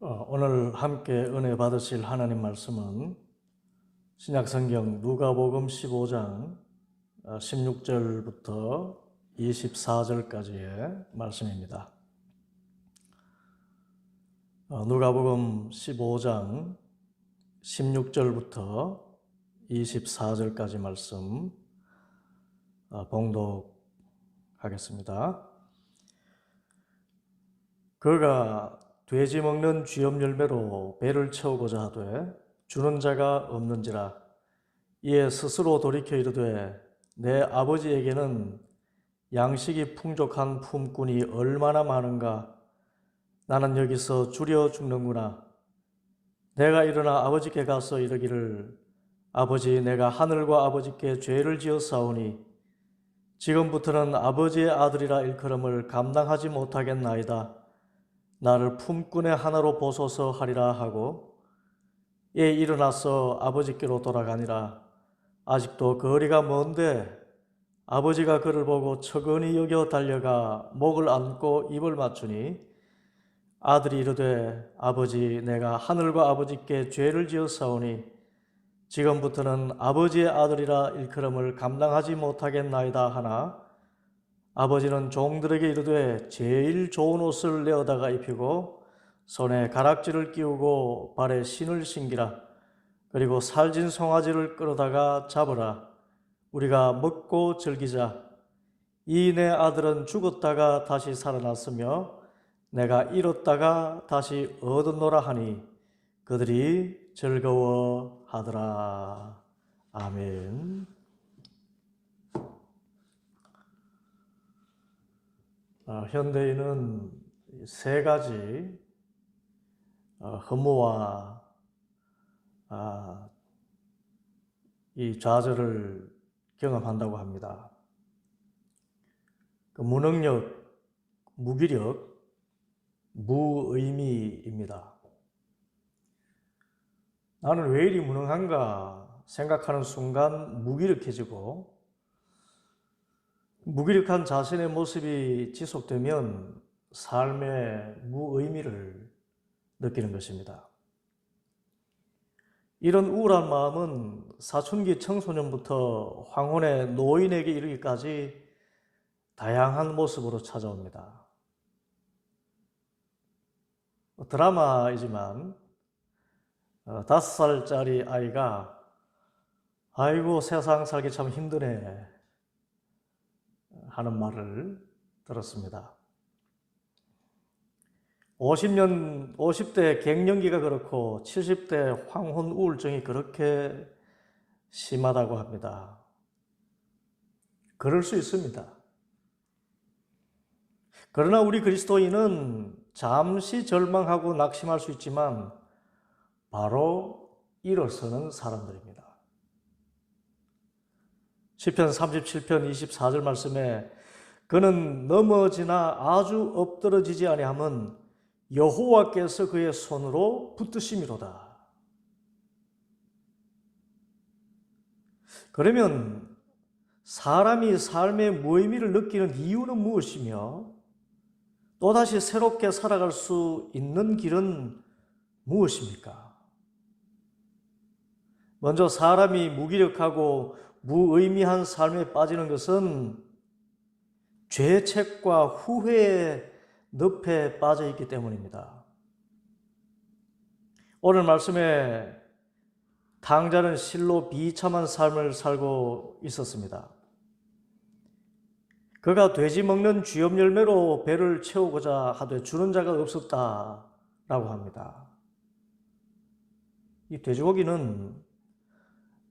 오늘 함께 은혜 받으실 하나님 말씀은 신약성경 누가복음 15장 16절부터 24절까지의 말씀입니다. 누가복음 15장 16절부터 24절까지 말씀 봉독하겠습니다. 그가 돼지 먹는 쥐염 열매로 배를 채우고자 하되 주는 자가 없는지라. 이에 스스로 돌이켜 이르되 내 아버지에게는 양식이 풍족한 품꾼이 얼마나 많은가. 나는 여기서 줄여 죽는구나. 내가 일어나 아버지께 가서 이르기를 아버지, 내가 하늘과 아버지께 죄를 지었사오니 지금부터는 아버지의 아들이라 일컬음을 감당하지 못하겠나이다. 나를 품꾼의 하나로 보소서 하리라 하고 이에 일어나서 아버지께로 돌아가니라. 아직도 거리가 먼데 아버지가 그를 보고 처근히 여겨 달려가 목을 안고 입을 맞추니 아들이 이르되 아버지, 내가 하늘과 아버지께 죄를 지었사오니 지금부터는 아버지의 아들이라 일컬음을 감당하지 못하겠나이다 하나 아버지는 종들에게 이르되 제일 좋은 옷을 내어다가 입히고 손에 가락지를 끼우고 발에 신을 신기라. 그리고 살진 송아지를 끌어다가 잡으라. 우리가 먹고 즐기자. 이 내 아들은 죽었다가 다시 살아났으며 내가 잃었다가 다시 얻었노라 하니 그들이 즐거워하더라. 아멘. 현대인은 세 가지 허무와 이 좌절을 경험한다고 합니다. 무능력, 무기력, 무의미입니다. 나는 왜 이리 무능한가 생각하는 순간 무기력해지고 무기력한 자신의 모습이 지속되면 삶의 무의미를 느끼는 것입니다. 이런 우울한 마음은 사춘기 청소년부터 황혼의 노인에게 이르기까지 다양한 모습으로 찾아옵니다. 드라마이지만 5살짜리 아이가 아이고 세상 살기 참 힘드네 하는 말을 들었습니다. 50대 갱년기가 그렇고 70대 황혼 우울증이 그렇게 심하다고 합니다. 그럴 수 있습니다. 그러나 우리 그리스도인은 잠시 절망하고 낙심할 수 있지만 바로 일어서는 사람들입니다. 시편 37편 24절 말씀에 그는 넘어지나 아주 엎드러지지 아니함은 여호와께서 그의 손으로 붙드심이로다. 그러면 사람이 삶의 무의미를 느끼는 이유는 무엇이며 또다시 새롭게 살아갈 수 있는 길은 무엇입니까? 먼저 사람이 무기력하고 무의미한 삶에 빠지는 것은 죄책과 후회의 늪에 빠져 있기 때문입니다. 오늘 말씀에 탕자는 실로 비참한 삶을 살고 있었습니다. 그가 돼지 먹는 쥐염 열매로 배를 채우고자 하되 주는 자가 없었다라고 합니다. 이 돼지고기는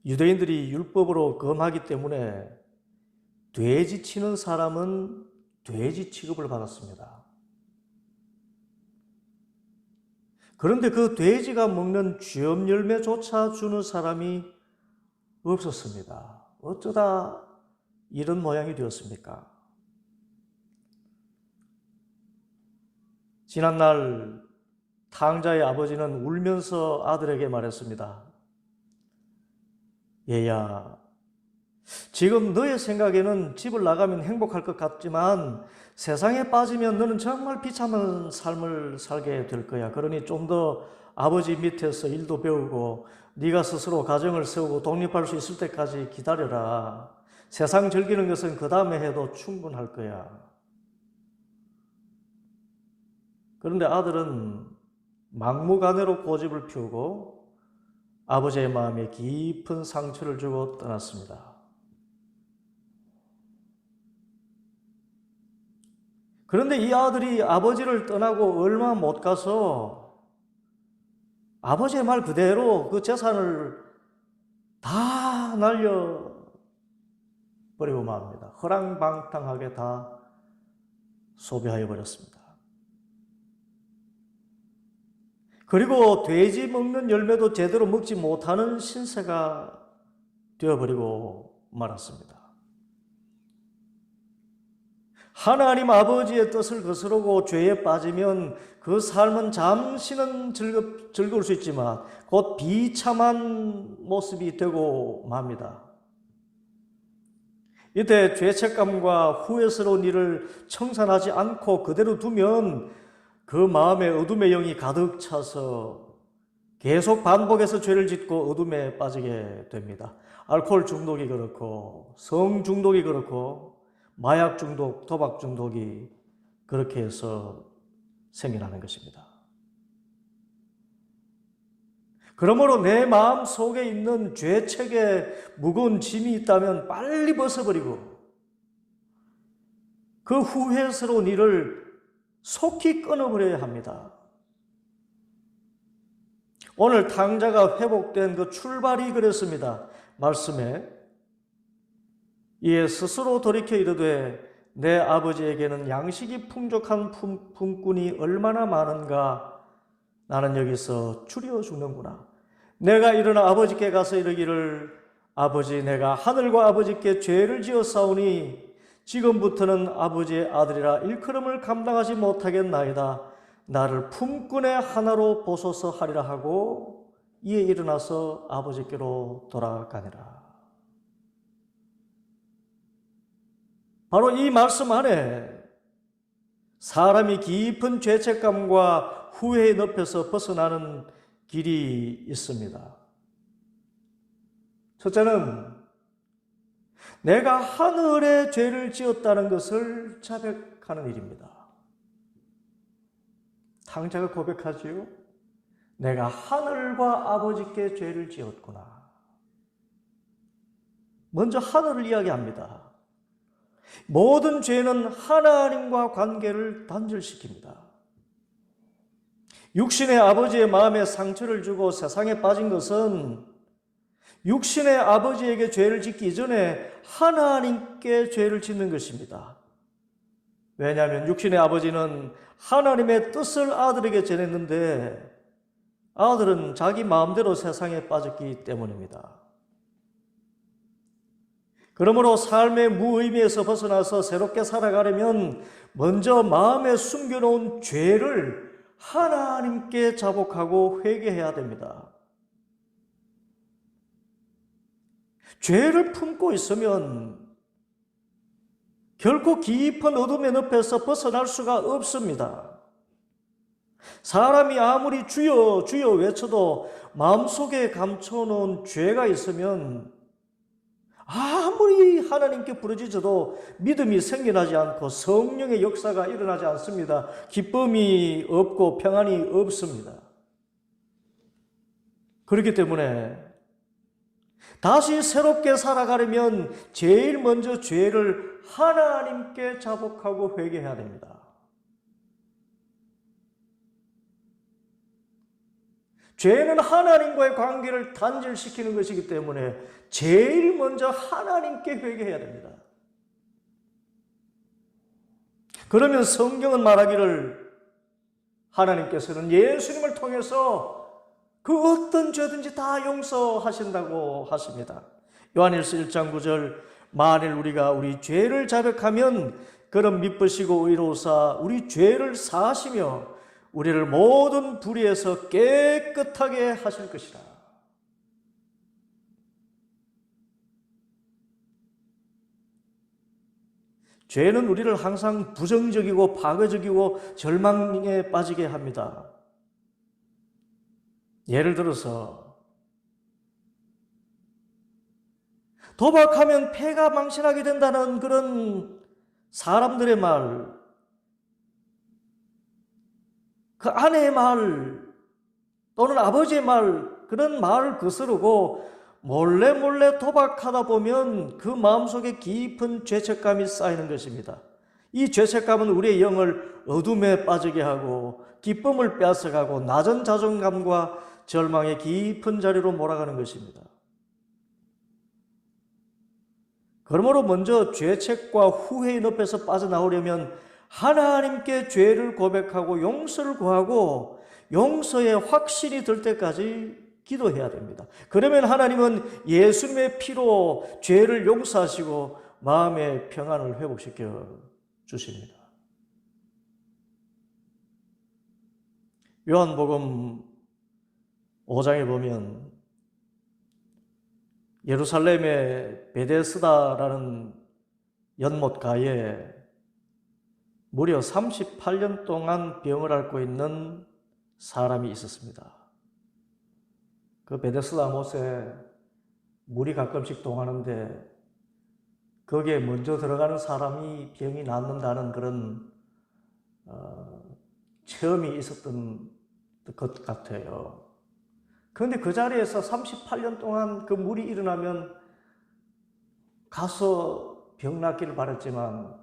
유대인들이 율법으로 금하기 때문에 돼지 치는 사람은 돼지 취급을 받았습니다. 그런데 그 돼지가 먹는 쥐염 열매조차 주는 사람이 없었습니다. 어쩌다 이런 모양이 되었습니까? 지난날 탕자의 아버지는 울면서 아들에게 말했습니다. 얘야, 지금 너의 생각에는 집을 나가면 행복할 것 같지만 세상에 빠지면 너는 정말 비참한 삶을 살게 될 거야. 그러니 좀 더 아버지 밑에서 일도 배우고 네가 스스로 가정을 세우고 독립할 수 있을 때까지 기다려라. 세상 즐기는 것은 그 다음에 해도 충분할 거야. 그런데 아들은 막무가내로 고집을 피우고 아버지의 마음에 깊은 상처를 주고 떠났습니다. 그런데 이 아들이 아버지를 떠나고 얼마 못 가서 아버지의 말 그대로 그 재산을 다 날려버리고 맙니다. 허랑방탕하게 다 소비하여 버렸습니다. 그리고 돼지 먹는 열매도 제대로 먹지 못하는 신세가 되어버리고 말았습니다. 하나님 아버지의 뜻을 거스르고 죄에 빠지면 그 삶은 잠시는 즐거울 수 있지만 곧 비참한 모습이 되고 맙니다. 이때 죄책감과 후회스러운 일을 청산하지 않고 그대로 두면 그 마음에 어둠의 영이 가득 차서 계속 반복해서 죄를 짓고 어둠에 빠지게 됩니다. 알코올 중독이 그렇고 성 중독이 그렇고 마약 중독, 도박 중독이 그렇게 해서 생겨나는 것입니다. 그러므로 내 마음 속에 있는 죄책의 무거운 짐이 있다면 빨리 벗어버리고 그 후회스러운 일을 속히 끊어버려야 합니다. 오늘 탕자가 회복된 그 출발이 그랬습니다. 말씀에 이에 스스로 돌이켜 이르되 내 아버지에게는 양식이 풍족한 품꾼이 얼마나 많은가. 나는 여기서 추려 죽는구나. 내가 일어나 아버지께 가서 이르기를 아버지 내가 하늘과 아버지께 죄를 지었사오니 지금부터는 아버지의 아들이라 일컬음을 감당하지 못하겠나이다. 나를 품꾼의 하나로 보소서 하리라 하고 이에 일어나서 아버지께로 돌아가니라. 바로 이 말씀 안에 사람이 깊은 죄책감과 후회의 늪에서 벗어나는 길이 있습니다. 첫째는 내가 하늘에 죄를 지었다는 것을 자백하는 일입니다. 탕자가 고백하지요. 내가 하늘과 아버지께 죄를 지었구나. 먼저 하늘을 이야기합니다. 모든 죄는 하나님과 관계를 단절시킵니다. 육신의 아버지의 마음에 상처를 주고 세상에 빠진 것은 육신의 아버지에게 죄를 짓기 전에 하나님께 죄를 짓는 것입니다. 왜냐하면 육신의 아버지는 하나님의 뜻을 아들에게 전했는데 아들은 자기 마음대로 세상에 빠졌기 때문입니다. 그러므로 삶의 무의미에서 벗어나서 새롭게 살아가려면 먼저 마음에 숨겨놓은 죄를 하나님께 자복하고 회개해야 됩니다. 죄를 품고 있으면 결코 깊은 어둠의 늪에서 벗어날 수가 없습니다. 사람이 아무리 주여 주여 외쳐도 마음속에 감춰놓은 죄가 있으면 아무리 하나님께 부르짖어도 믿음이 생겨나지 않고 성령의 역사가 일어나지 않습니다. 기쁨이 없고 평안이 없습니다. 그렇기 때문에 다시 새롭게 살아가려면 제일 먼저 죄를 하나님께 자복하고 회개해야 됩니다. 죄는 하나님과의 관계를 단절시키는 것이기 때문에 제일 먼저 하나님께 회개해야 됩니다. 그러면 성경은 말하기를 하나님께서는 예수님을 통해서 그 어떤 죄든지 다 용서하신다고 하십니다. 요한일서 1장 9절 만일 우리가 우리 죄를 자백하면 그는 미쁘시고 의로우사 우리 죄를 사하시며 우리를 모든 불의에서 깨끗하게 하실 것이라. 죄는 우리를 항상 부정적이고 파괴적이고 절망에 빠지게 합니다. 예를 들어서 도박하면 패가 망신하게 된다는 그런 사람들의 말, 그 아내의 말 또는 아버지의 말, 그런 말을 거스르고 몰래 도박하다 보면 그 마음속에 깊은 죄책감이 쌓이는 것입니다. 이 죄책감은 우리의 영을 어둠에 빠지게 하고 기쁨을 빼앗아가고 낮은 자존감과 절망의 깊은 자리로 몰아가는 것입니다. 그러므로 먼저 죄책과 후회의 늪에서 빠져나오려면 하나님께 죄를 고백하고 용서를 구하고 용서의 확신이 들 때까지 기도해야 됩니다. 그러면 하나님은 예수님의 피로 죄를 용서하시고 마음의 평안을 회복시켜 주십니다. 요한복음 5장에 보면 예루살렘의 베데스다라는 연못가에 무려 38년 동안 병을 앓고 있는 사람이 있었습니다. 그 베데스다 못에 물이 가끔씩 동하는데 거기에 먼저 들어가는 사람이 병이 낫는다는 그런 체험이 있었던 것 같아요. 그런데 그 자리에서 38년 동안 그 물이 일어나면 가서 병 낫기를 바랐지만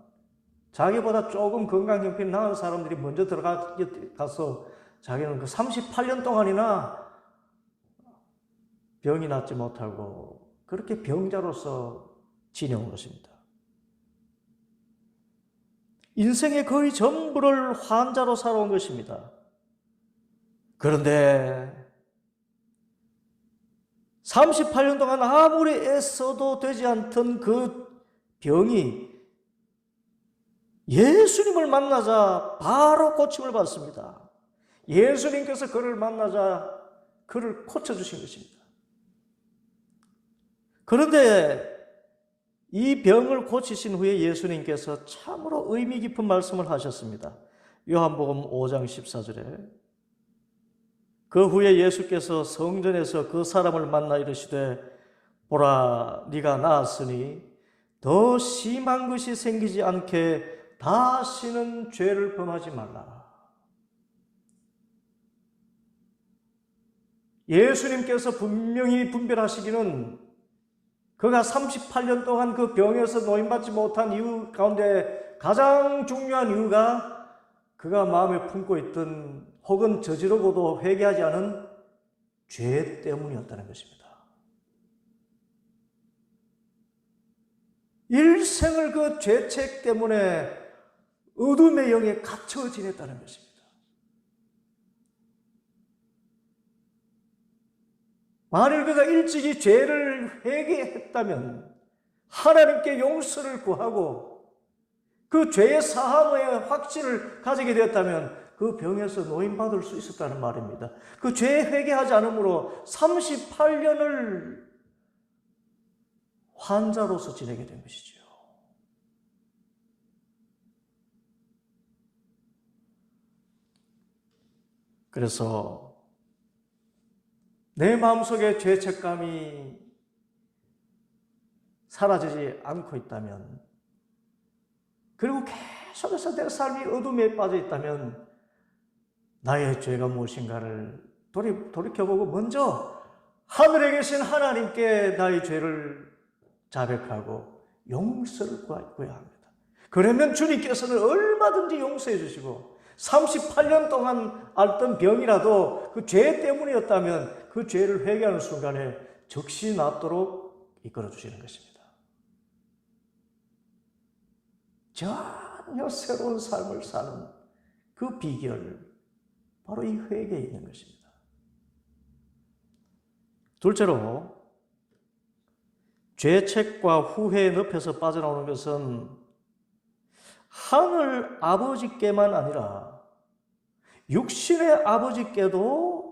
자기보다 조금 건강 형편이 나은 사람들이 먼저 들어가서 자기는 그 38년 동안이나 병이 낫지 못하고 그렇게 병자로서 지내온 것입니다. 인생의 거의 전부를 환자로 살아온 것입니다. 그런데 38년 동안 아무리 애써도 되지 않던 그 병이 예수님을 만나자 바로 고침을 받습니다. 예수님께서 그를 만나자 그를 고쳐주신 것입니다. 그런데 이 병을 고치신 후에 예수님께서 참으로 의미 깊은 말씀을 하셨습니다. 요한복음 5장 14절에 그 후에 예수께서 성전에서 그 사람을 만나 이르시되 보라 네가 나았으니 더 심한 것이 생기지 않게 다시는 죄를 범하지 말라. 예수님께서 분명히 분별하시기는 그가 38년 동안 그 병에서 노임받지 못한 이유 가운데 가장 중요한 이유가 그가 마음에 품고 있던 혹은 저지르고도 회개하지 않은 죄 때문이었다는 것입니다. 일생을 그 죄책 때문에 어둠의 영에 갇혀 지냈다는 것입니다. 만일 그가 일찍이 죄를 회개했다면 하나님께 용서를 구하고 그 죄의 사함의 확신을 가지게 되었다면 그 병에서 노임받을 수 있었다는 말입니다. 그 죄에 회개하지 않으므로 38년을 환자로서 지내게 된 것이죠. 그래서 내 마음속에 죄책감이 사라지지 않고 있다면, 그리고 계속해서 내 삶이 어둠에 빠져 있다면 나의 죄가 무엇인가를 돌이켜보고 먼저 하늘에 계신 하나님께 나의 죄를 자백하고 용서를 구해야 합니다. 그러면 주님께서는 얼마든지 용서해 주시고 38년 동안 앓던 병이라도 그 죄 때문이었다면 그 죄를 회개하는 순간에 즉시 낫도록 이끌어 주시는 것입니다. 전혀 새로운 삶을 사는 그 비결, 바로 이 회개에 있는 것입니다. 둘째로, 죄책과 후회의 늪에서 빠져나오는 것은 하늘 아버지께만 아니라 육신의 아버지께도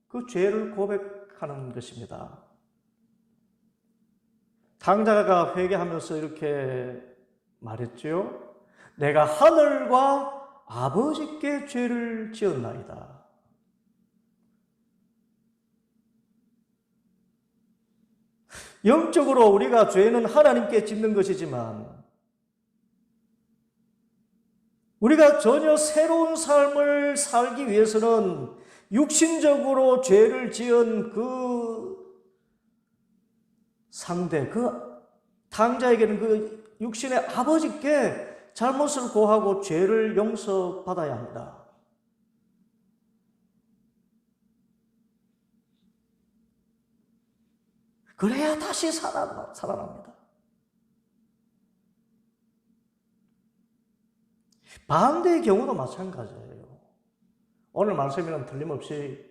그 죄를 고백하는 것입니다. 탕자가 회개하면서 이렇게 말했지요. 내가 하늘과 아버지께 죄를 지었나이다. 영적으로 우리가 죄는 하나님께 짓는 것이지만 우리가 전혀 새로운 삶을 살기 위해서는 육신적으로 죄를 지은 그 상대, 그 당자에게는 그 육신의 아버지께 잘못을 고하고 죄를 용서받아야 합니다. 그래야 다시 살아납니다. 반대의 경우도 마찬가지예요. 오늘 말씀에는 틀림없이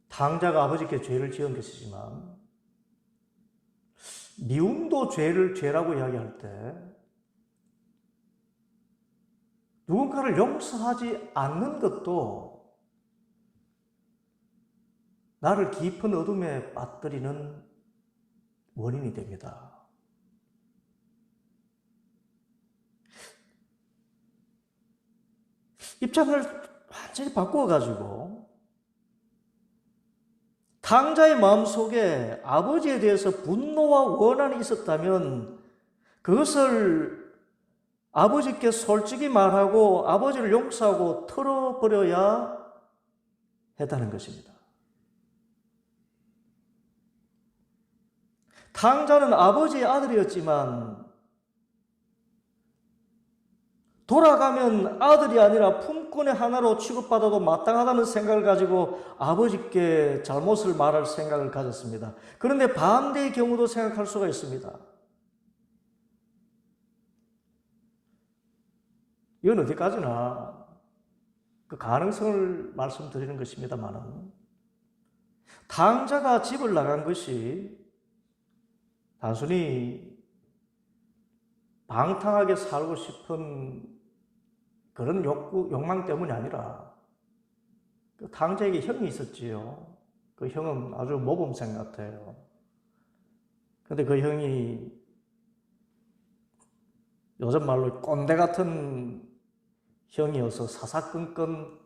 당자가 아버지께 죄를 지은 것이지만 미움도 죄라고 이야기할 때 누군가를 용서하지 않는 것도 나를 깊은 어둠에 빠뜨리는 원인이 됩니다. 입장을 완전히 바꾸어가지고 당자의 마음속에 아버지에 대해서 분노와 원한이 있었다면 그것을 아버지께 솔직히 말하고 아버지를 용서하고 털어버려야 했다는 것입니다. 당자는 아버지의 아들이었지만 돌아가면 아들이 아니라 품꾼의 하나로 취급받아도 마땅하다는 생각을 가지고 아버지께 잘못을 말할 생각을 가졌습니다. 그런데 반대의 경우도 생각할 수가 있습니다. 이건 어디까지나 그 가능성을 말씀드리는 것입니다만은 당자가 집을 나간 것이 단순히 방탕하게 살고 싶은 그런 욕망 때문이 아니라 그 당자에게 형이 있었지요. 그 형은 아주 모범생 같아요. 그런데 그 형이 요즘 말로 꼰대 같은 형이어서 사사건건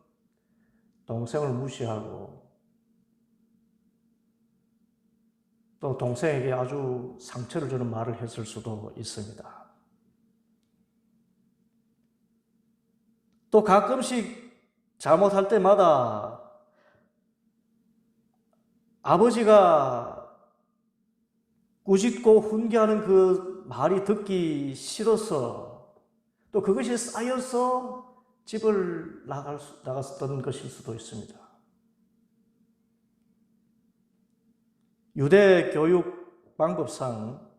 동생을 무시하고 또 동생에게 아주 상처를 주는 말을 했을 수도 있습니다. 또 가끔씩 잘못할 때마다 아버지가 꾸짖고 훈계하는 그 말이 듣기 싫어서 또 그것이 쌓여서 집을 나갔던 것일 수도 있습니다. 유대 교육 방법상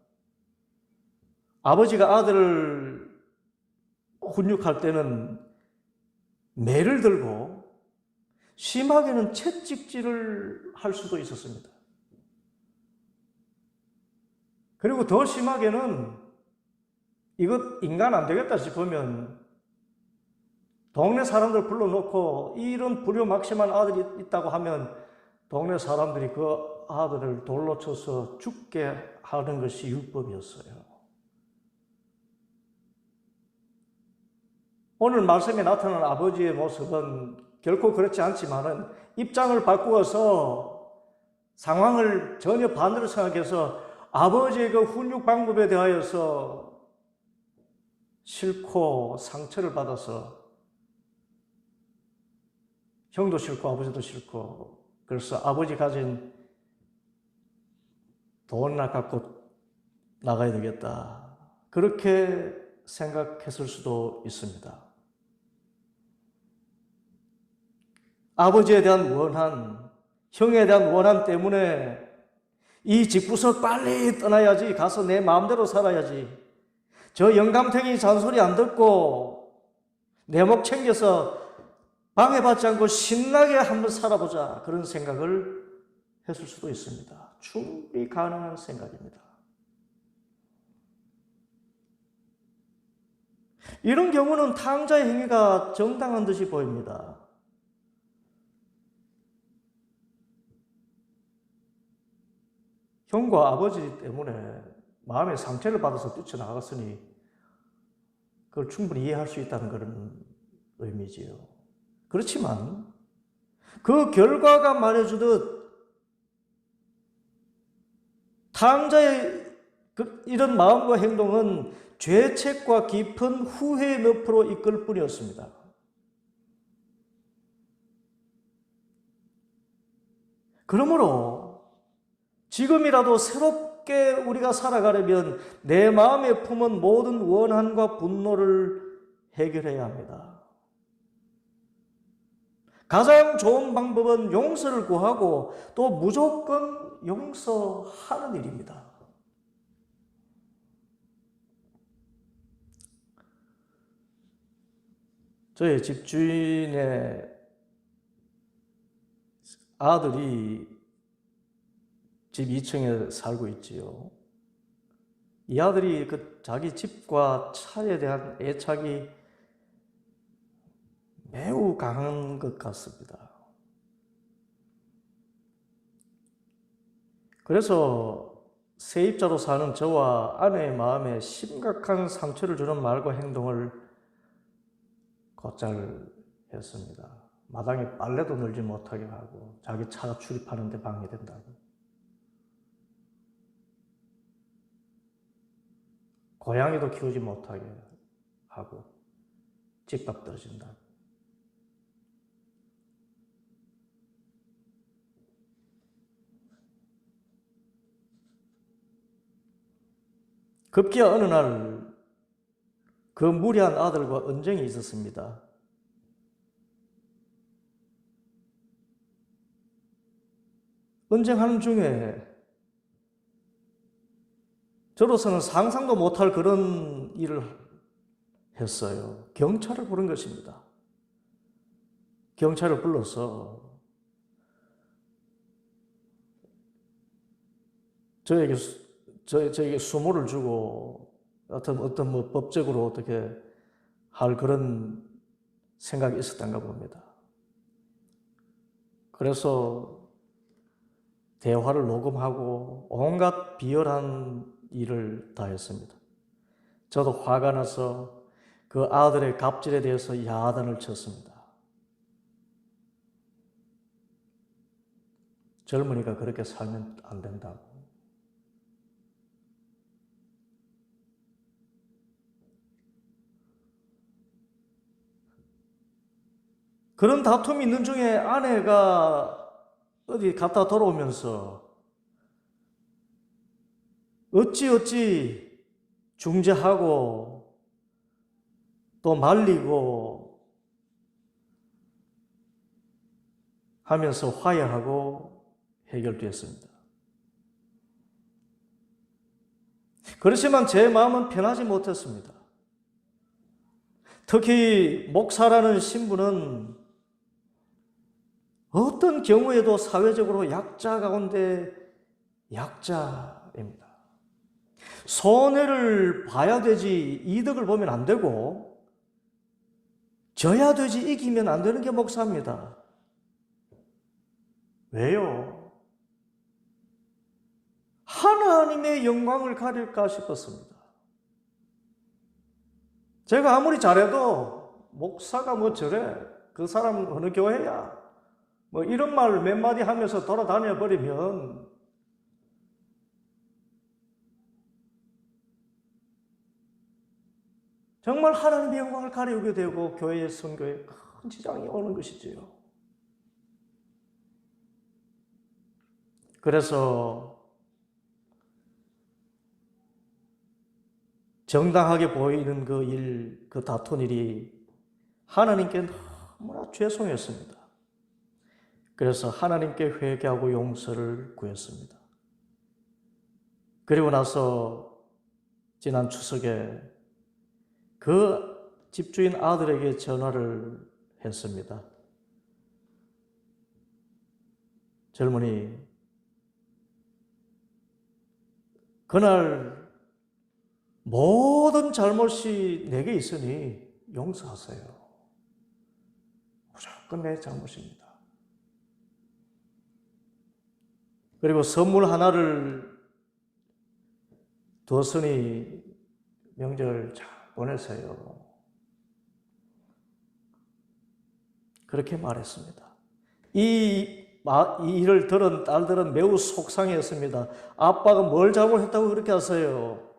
아버지가 아들을 훈육할 때는 매를 들고 심하게는 채찍질을 할 수도 있었습니다. 그리고 더 심하게는 이것 인간 안 되겠다 싶으면 동네 사람들 불러놓고 이런 불효막심한 아들이 있다고 하면 동네 사람들이 그 아들을 돌로 쳐서 죽게 하는 것이 율법이었어요. 오늘 말씀에 나타난 아버지의 모습은 결코 그렇지 않지만은 입장을 바꾸어서 상황을 전혀 반대로 생각해서 아버지의 그 훈육 방법에 대하여서 싫고 상처를 받아서 형도 싫고 아버지도 싫고 그래서 아버지 가진 돈이나 갖고 나가야 되겠다. 그렇게 생각했을 수도 있습니다. 아버지에 대한 원한, 형에 대한 원한 때문에 이 집구석 빨리 떠나야지, 가서 내 마음대로 살아야지, 저 영감탱이 잔소리 안 듣고 내 목 챙겨서 방해받지 않고 신나게 한번 살아보자, 그런 생각을 했을 수도 있습니다. 충분히 가능한 생각입니다. 이런 경우는 탕자의 행위가 정당한 듯이 보입니다. 형과 아버지 때문에 마음의 상처를 받아서 뛰쳐나갔으니 그걸 충분히 이해할 수 있다는 그런 의미지요. 그렇지만 그 결과가 말해주듯 탕자의 이런 마음과 행동은 죄책과 깊은 후회의 늪으로 이끌 뿐이었습니다. 그러므로 지금이라도 새롭게 우리가 살아가려면 내 마음에 품은 모든 원한과 분노를 해결해야 합니다. 가장 좋은 방법은 용서를 구하고 또 무조건 용서하는 일입니다. 저희 집주인의 아들이 집 2층에 살고 있지요. 이 아들이 자기 집과 차에 대한 애착이 매우 강한 것 같습니다. 그래서 세입자로 사는 저와 아내의 마음에 심각한 상처를 주는 말과 행동을 곧잘 했습니다. 마당에 빨래도 널지 못하게 하고 자기 차 출입하는 데 방해된다고. 고양이도 키우지 못하게 하고 집값 떨어진다고. 급기야 어느 날 그 무리한 아들과 언쟁이 있었습니다. 언쟁하는 중에 저로서는 상상도 못할 그런 일을 했어요. 경찰을 부른 것입니다. 경찰을 불러서 저에게 수모를 주고 어떤 법적으로 어떻게 할 그런 생각이 있었던가 봅니다. 그래서 대화를 녹음하고 온갖 비열한 일을 다 했습니다. 저도 화가 나서 그 아들의 갑질에 대해서 야단을 쳤습니다. 젊은이가 그렇게 살면 안 된다고. 그런 다툼이 있는 중에 아내가 어디 갔다 돌아오면서 어찌 중재하고 또 말리고 하면서 화해하고 해결되었습니다. 그렇지만 제 마음은 편하지 못했습니다. 특히 목사라는 신분은 어떤 경우에도 사회적으로 약자 가운데 약자입니다. 손해를 봐야 되지 이득을 보면 안 되고 져야 되지 이기면 안 되는 게 목사입니다. 왜요? 하나님의 영광을 가릴까 싶었습니다. 제가 아무리 잘해도 목사가 뭐 저래? 그 사람 어느 교회야? 뭐 이런 말 몇 마디 하면서 돌아다녀 버리면 정말 하나님의 영광을 가리우게 되고 교회의 선교에 큰 지장이 오는 것이지요. 그래서 정당하게 보이는 그 다툰 일이 하나님께 너무나 죄송했습니다. 그래서 하나님께 회개하고 용서를 구했습니다. 그리고 나서 지난 추석에 그 집주인 아들에게 전화를 했습니다. 젊은이, 그날 모든 잘못이 내게 있으니 용서하세요. 무조건 내 잘못입니다. 그리고 선물 하나를 도선이 명절 잘 보내세요. 그렇게 말했습니다. 이 일을 들은 딸들은 매우 속상했습니다. 아빠가 뭘 잘못했다고 그렇게 하세요?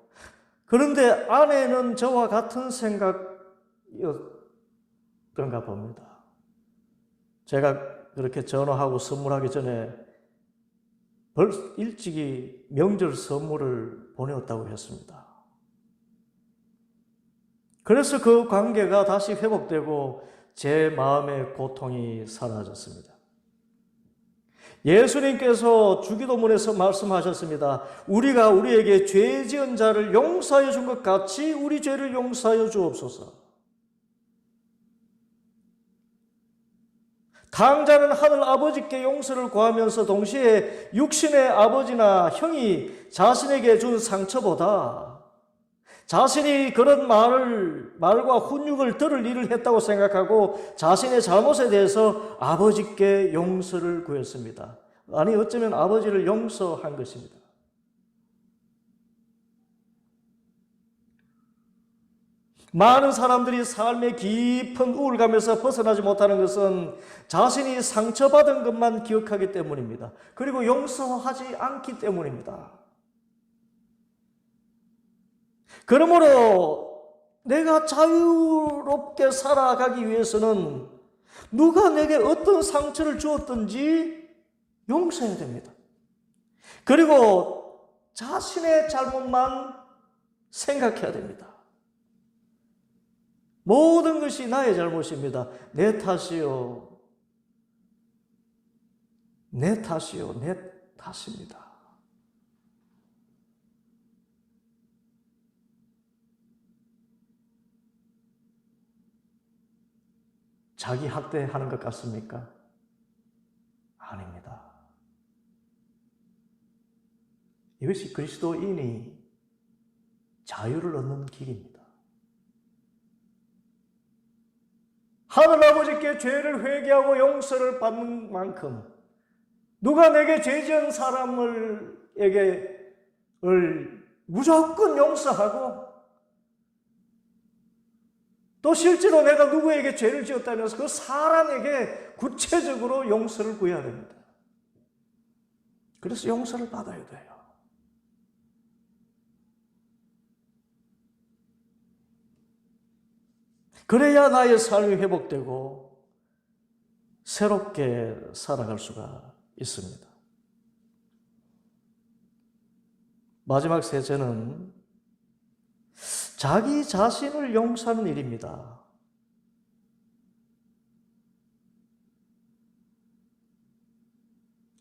그런데 아내는 저와 같은 생각이었던가 봅니다. 제가 그렇게 전화하고 선물하기 전에 일찍이 명절 선물을 보내었다고 했습니다. 그래서 그 관계가 다시 회복되고 제 마음의 고통이 사라졌습니다. 예수님께서 주기도문에서 말씀하셨습니다. 우리가 우리에게 죄 지은 자를 용서하여 준 것 같이 우리 죄를 용서하여 주옵소서. 당자는 하늘 아버지께 용서를 구하면서 동시에 육신의 아버지나 형이 자신에게 준 상처보다 자신이 그런 말과 훈육을 들을 일을 했다고 생각하고 자신의 잘못에 대해서 아버지께 용서를 구했습니다. 아니, 어쩌면 아버지를 용서한 것입니다. 많은 사람들이 삶의 깊은 우울감에서 벗어나지 못하는 것은 자신이 상처받은 것만 기억하기 때문입니다. 그리고 용서하지 않기 때문입니다. 그러므로 내가 자유롭게 살아가기 위해서는 누가 내게 어떤 상처를 주었든지 용서해야 됩니다. 그리고 자신의 잘못만 생각해야 됩니다. 모든 것이 나의 잘못입니다. 내 탓이요. 내 탓이요. 내 탓입니다. 자기 학대하는 것 같습니까? 아닙니다. 이것이 그리스도인이 자유를 얻는 길입니다. 하늘아버지께 죄를 회개하고 용서를 받는 만큼 누가 내게 죄 지은 사람에게 무조건 용서하고 또 실제로 내가 누구에게 죄를 지었다면서 그 사람에게 구체적으로 용서를 구해야 됩니다. 그래서 용서를 받아야 돼요. 그래야 나의 삶이 회복되고 새롭게 살아갈 수가 있습니다. 마지막 셋째는 자기 자신을 용서하는 일입니다.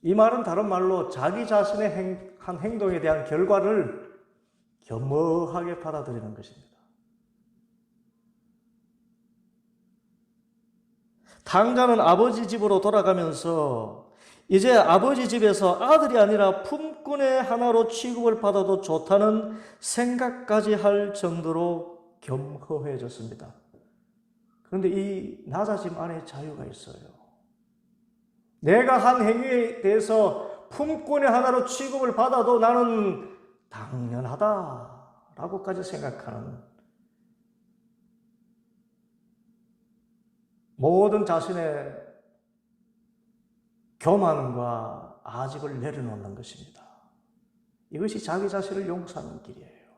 이 말은 다른 말로 자기 자신의 한 행동에 대한 결과를 겸허하게 받아들이는 것입니다. 당자는 아버지 집으로 돌아가면서 이제 아버지 집에서 아들이 아니라 품꾼의 하나로 취급을 받아도 좋다는 생각까지 할 정도로 겸허해졌습니다. 그런데 이 낮아짐 안에 자유가 있어요. 내가 한 행위에 대해서 품꾼의 하나로 취급을 받아도 나는 당연하다라고까지 생각하는 모든 자신의 교만과 아집을 내려놓는 것입니다. 이것이 자기 자신을 용서하는 길이에요.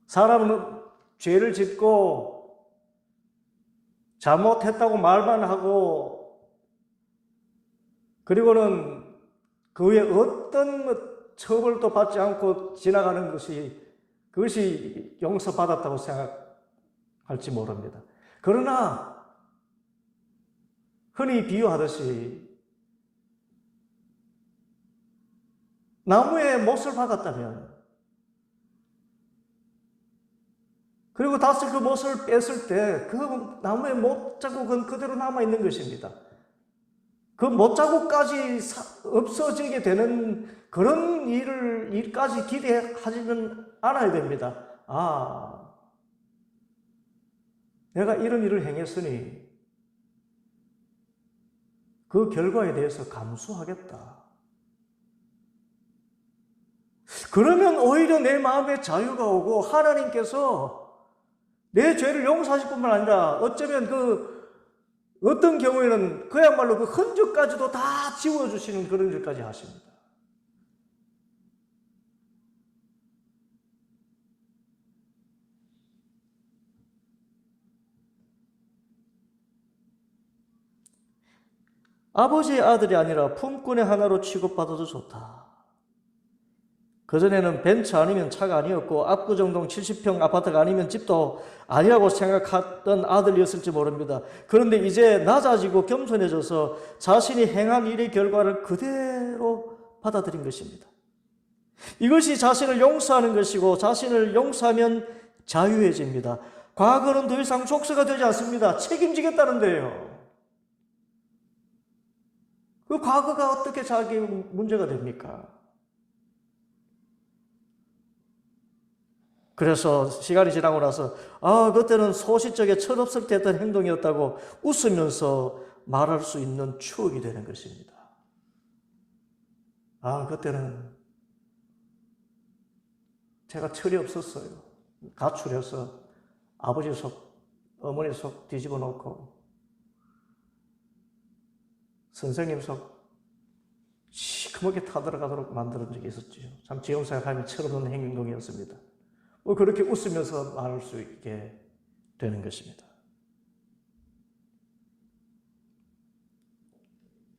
사람은 죄를 짓고 잘못했다고 말만 하고 그리고는 그 후에 어떤 처벌도 받지 않고 지나가는 그것이 용서받았다고 생각할지 모릅니다. 그러나 흔히 비유하듯이 나무에 못을 박았다면 그리고 다시 그 못을 뺐을 때 그 나무의 못 자국은 그대로 남아있는 것입니다. 그 못 자국까지 없어지게 되는 그런 일까지 기대하지는 않아야 됩니다. 내가 이런 일을 행했으니 그 결과에 대해서 감수하겠다. 그러면 오히려 내 마음에 자유가 오고 하나님께서 내 죄를 용서하실 뿐만 아니라 어쩌면 어떤 경우에는 그야말로 그 흔적까지도 다 지워주시는 그런 일까지 하십니다. 아버지의 아들이 아니라 품꾼의 하나로 취급받아도 좋다. 그전에는 벤츠 아니면 차가 아니었고 압구정동 70평 아파트가 아니면 집도 아니라고 생각했던 아들이었을지 모릅니다. 그런데 이제 낮아지고 겸손해져서 자신이 행한 일의 결과를 그대로 받아들인 것입니다. 이것이 자신을 용서하는 것이고 자신을 용서하면 자유해집니다. 과거는 더 이상 족쇄가 되지 않습니다. 책임지겠다는 데요. 그 과거가 어떻게 자기 문제가 됩니까? 그래서 시간이 지나고 나서 그때는 소시적에 철없을 때 했던 행동이었다고 웃으면서 말할 수 있는 추억이 되는 것입니다. 그때는 제가 철이 없었어요. 가출해서 아버지 속, 어머니 속 뒤집어 놓고 선생님 속 시커멓게 타들어가도록 만드는 적이 있었죠. 참 지금 생각하면 철없는 행동이었습니다. 그렇게 웃으면서 말할 수 있게 되는 것입니다.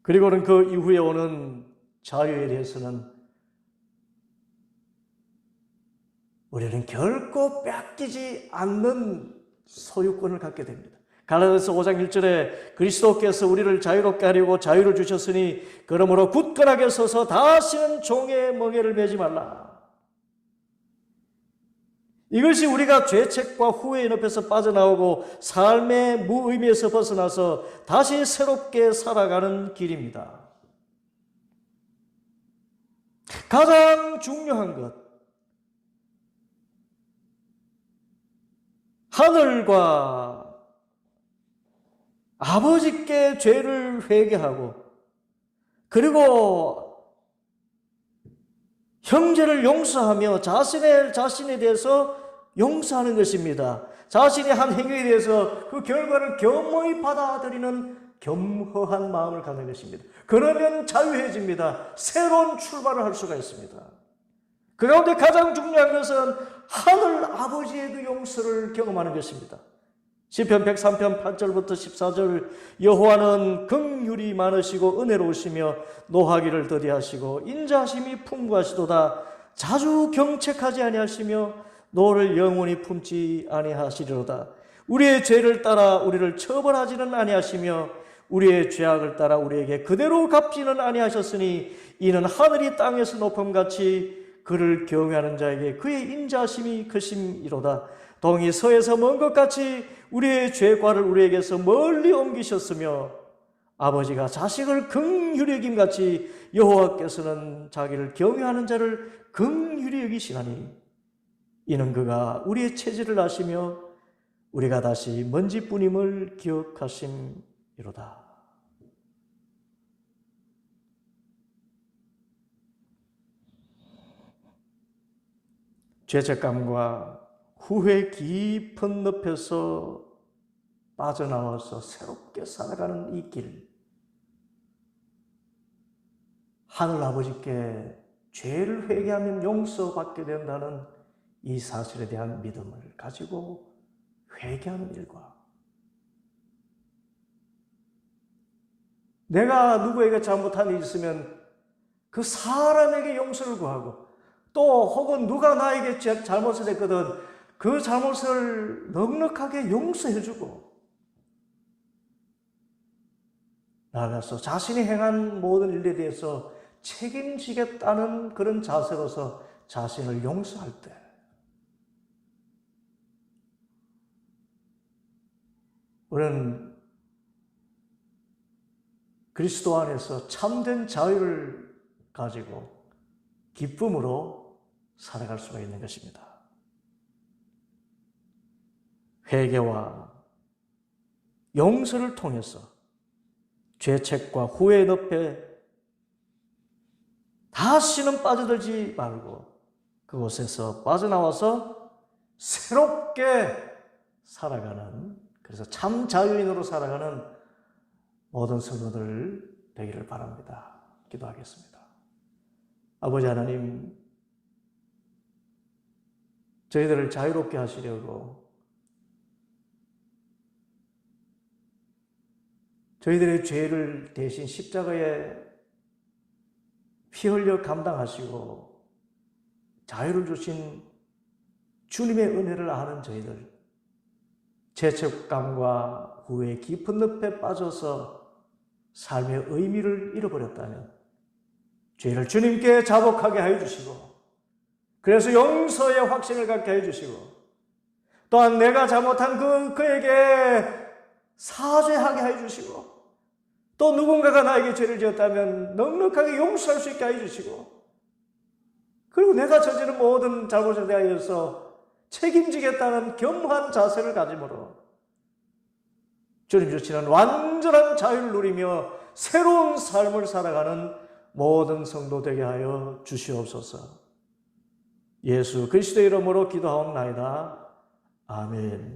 그리고는 그 이후에 오는 자유에 대해서는 우리는 결코 뺏기지 않는 소유권을 갖게 됩니다. 갈라디아서 5장 1절에 그리스도께서 우리를 자유롭게 하려고 자유를 주셨으니 그러므로 굳건하게 서서 다시는 종의 멍에를 매지 말라. 이것이 우리가 죄책과 후회의 늪에서 빠져나오고 삶의 무의미에서 벗어나서 다시 새롭게 살아가는 길입니다. 가장 중요한 것, 하늘과 아버지께 죄를 회개하고 그리고 형제를 용서하며 자신에 대해서 용서하는 것입니다. 자신의 한 행위에 대해서 그 결과를 겸허히 받아들이는 겸허한 마음을 갖는 것입니다. 그러면 자유해집니다. 새로운 출발을 할 수가 있습니다. 그 가운데 가장 중요한 것은 하늘 아버지의 그 용서를 경험하는 것입니다. 시편 103편 8절부터 14절 여호와는 긍휼이 많으시고 은혜로우시며 노하기를 더디하시고 인자하심이 풍부하시도다 자주 경책하지 아니하시며 노를 영원히 품지 아니하시리로다 우리의 죄를 따라 우리를 처벌하지는 아니하시며 우리의 죄악을 따라 우리에게 그대로 갚지는 아니하셨으니 이는 하늘이 땅에서 높음같이 그를 경외하는 자에게 그의 인자하심이 크심이로다 동이 서에서 먼 것 같이 우리의 죄과를 우리에게서 멀리 옮기셨으며 아버지가 자식을 긍휼히 여김같이 여호와께서는 자기를 경외하는 자를 긍휼히 여기시나니 이는 그가 우리의 체질을 아시며 우리가 다시 먼지뿐임을 기억하심이로다. 죄책감과 후회 깊은 늪에서 빠져나와서 새롭게 살아가는 이 길, 하늘 아버지께 죄를 회개하면 용서받게 된다는 이 사실에 대한 믿음을 가지고 회개하는 일과 내가 누구에게 잘못한 일이 있으면 그 사람에게 용서를 구하고 또 혹은 누가 나에게 잘못을 했거든 그 잘못을 넉넉하게 용서해주고 나아가서 자신이 행한 모든 일에 대해서 책임지겠다는 그런 자세로서 자신을 용서할 때 우리는 그리스도 안에서 참된 자유를 가지고 기쁨으로 살아갈 수가 있는 것입니다. 회개와 용서를 통해서 죄책과 후회의 늪에 다시는 빠져들지 말고 그곳에서 빠져나와서 새롭게 살아가는, 그래서 참 자유인으로 살아가는 모든 성도들 되기를 바랍니다. 기도하겠습니다. 아버지 하나님, 저희들을 자유롭게 하시려고 저희들의 죄를 대신 십자가에 피 흘려 감당하시고 자유를 주신 주님의 은혜를 아는 저희들, 죄책감과 후회의 깊은 늪에 빠져서 삶의 의미를 잃어버렸다면 죄를 주님께 자복하게 하여 주시고, 그래서 용서의 확신을 갖게 해 주시고, 또한 내가 잘못한 그에게 사죄하게 해 주시고, 또 누군가가 나에게 죄를 지었다면 넉넉하게 용서할 수 있게 해 주시고, 그리고 내가 저지른 모든 잘못에 대하여서 책임지겠다는 겸한 자세를 가짐으로 주님 주시는 완전한 자유를 누리며 새로운 삶을 살아가는 모든 성도 되게 하여 주시옵소서. 예수 그리스도의 이름으로 기도하옵나이다. 아멘.